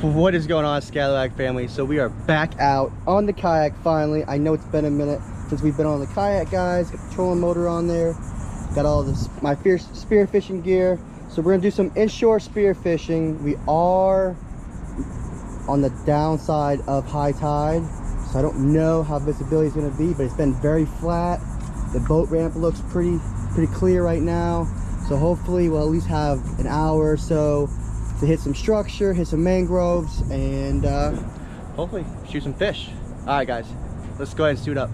What is going on, SCALLYWAG family? So we are back out on the kayak finally. I know it's been a minute since we've been on the kayak, guys. Got the trolling motor on there. Got all this my spearfishing gear. So we're gonna do some inshore spearfishing. We are on the downside of high tide, so I don't know how visibility is gonna be, but it's been very flat. The boat ramp looks pretty clear right now. So hopefully we'll at least have an hour or so to hit some structure, hit some mangroves, and hopefully shoot some fish. All right, guys, let's go ahead and suit up.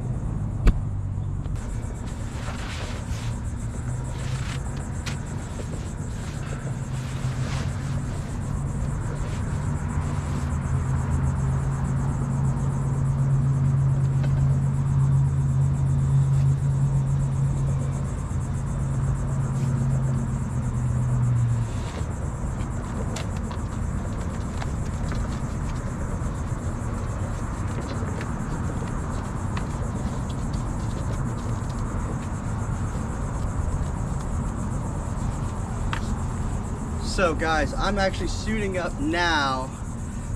So guys, I'm actually suiting up now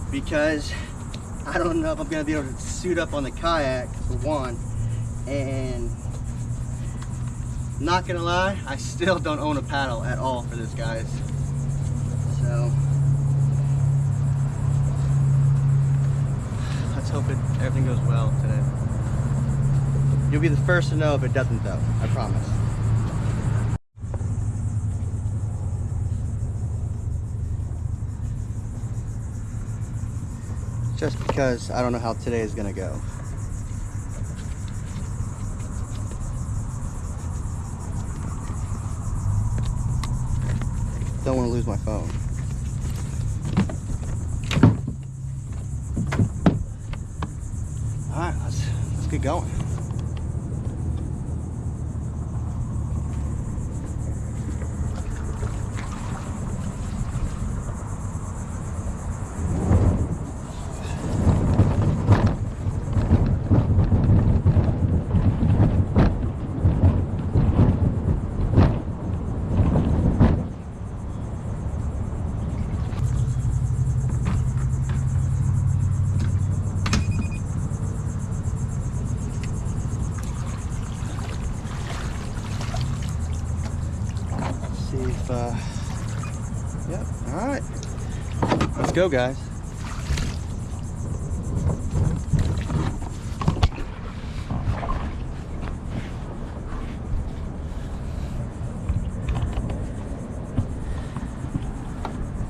because I don't know if I'm gonna be able to suit up on the kayak, for one, and not gonna lie, I still don't own a paddle at all for this, guys. So let's hope everything goes well today. You'll be the first to know if it doesn't, though, I promise. Just because I don't know how today is gonna go. Don't want to lose my phone. All right, let's get going. Yep, all right, let's go, guys.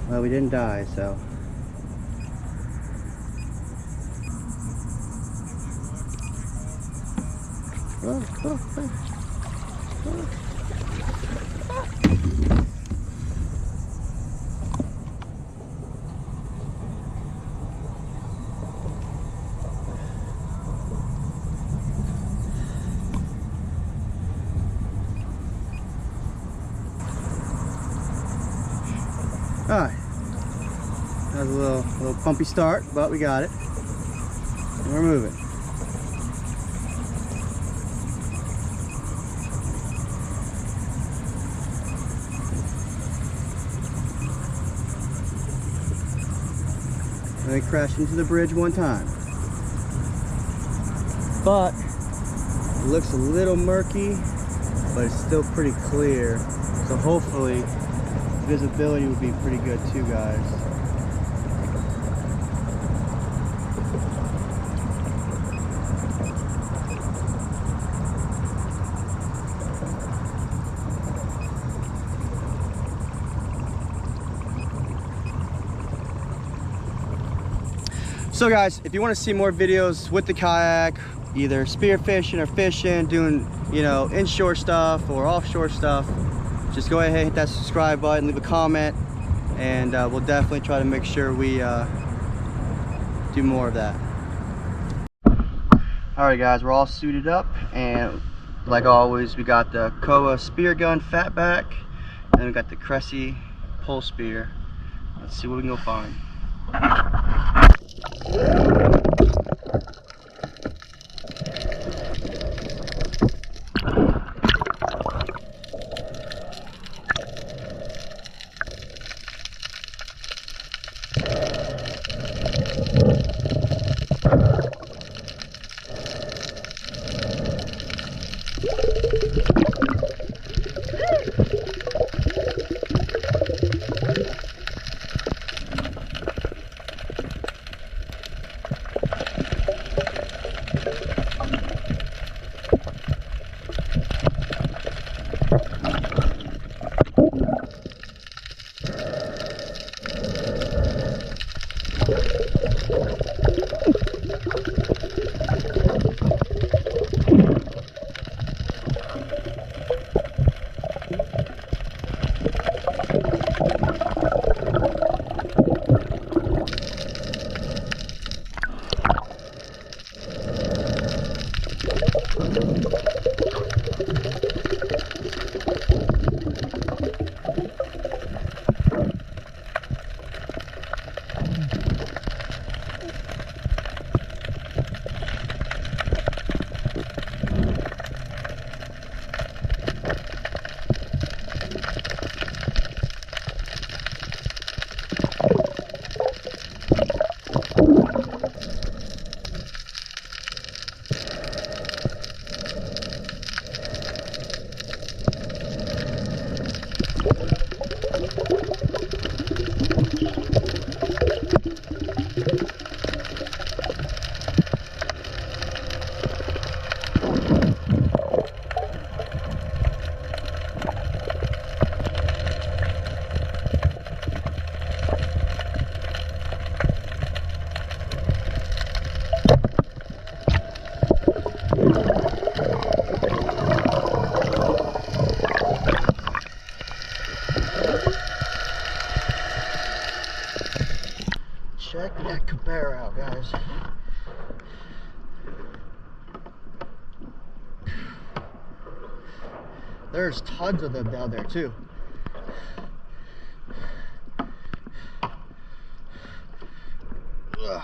Well, we didn't die, so Alright, that was a little bumpy start, but we got it, and we're moving. And we crashed into the bridge one time, but it looks a little murky, but it's still pretty clear, so hopefully visibility would be pretty good too, guys. So guys, if you want to see more videos with the kayak, either spearfishing or fishing, doing, you know, inshore stuff or offshore stuff, just go ahead and hit that subscribe button, leave a comment, and we'll definitely try to make sure we do more of that. Alright guys, we're all suited up, and like always, we got the Koah speargun fatback, and then we got the Cressy pole spear. Let's see what we can go find. Check that Cubera out, guys. There's tons of them down there too. Ugh.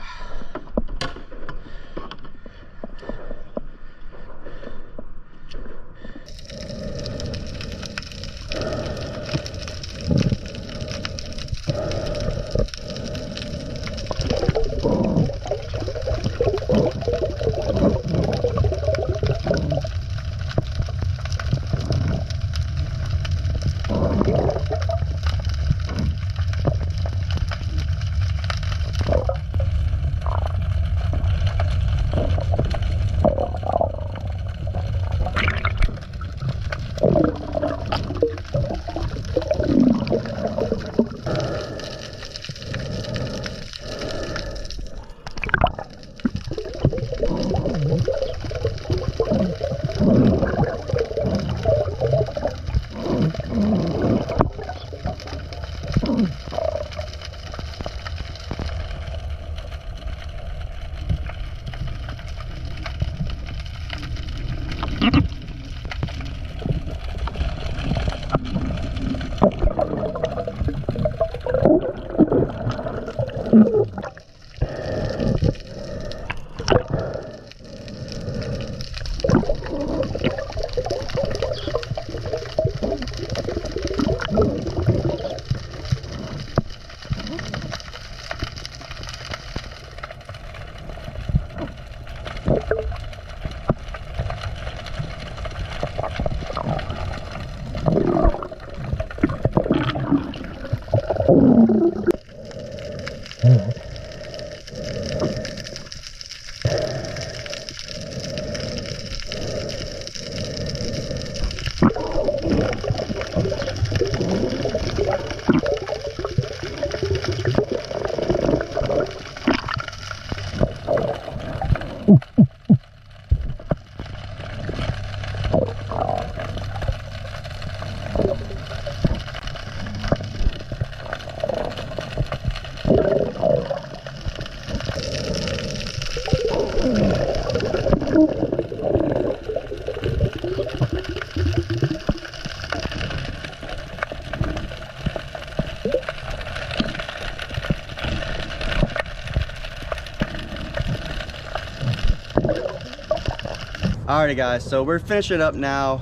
Alrighty guys, so we're finishing up now.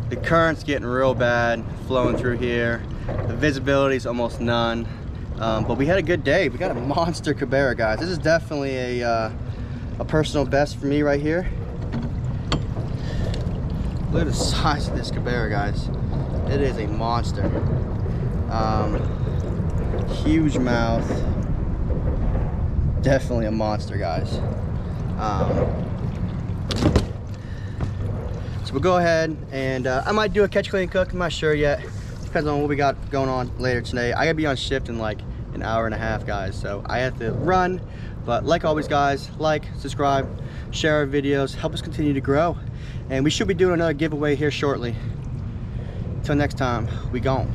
The current's getting real bad flowing through here. The visibility is almost none, but we had a good day. We got a monster Cubera, guys. This is definitely a personal best for me right here. Look at the size of this Cubera, guys. It is a monster. Huge mouth. Definitely a monster, guys. So we'll go ahead and I might do a catch, clean, cook. I'm not sure yet. Depends on what we got going on later today. I gotta be on shift in like an hour and a half, guys. So I have to run. But like always, guys, like, subscribe, share our videos, help us continue to grow. And we should be doing another giveaway here shortly. Until next time, we gone.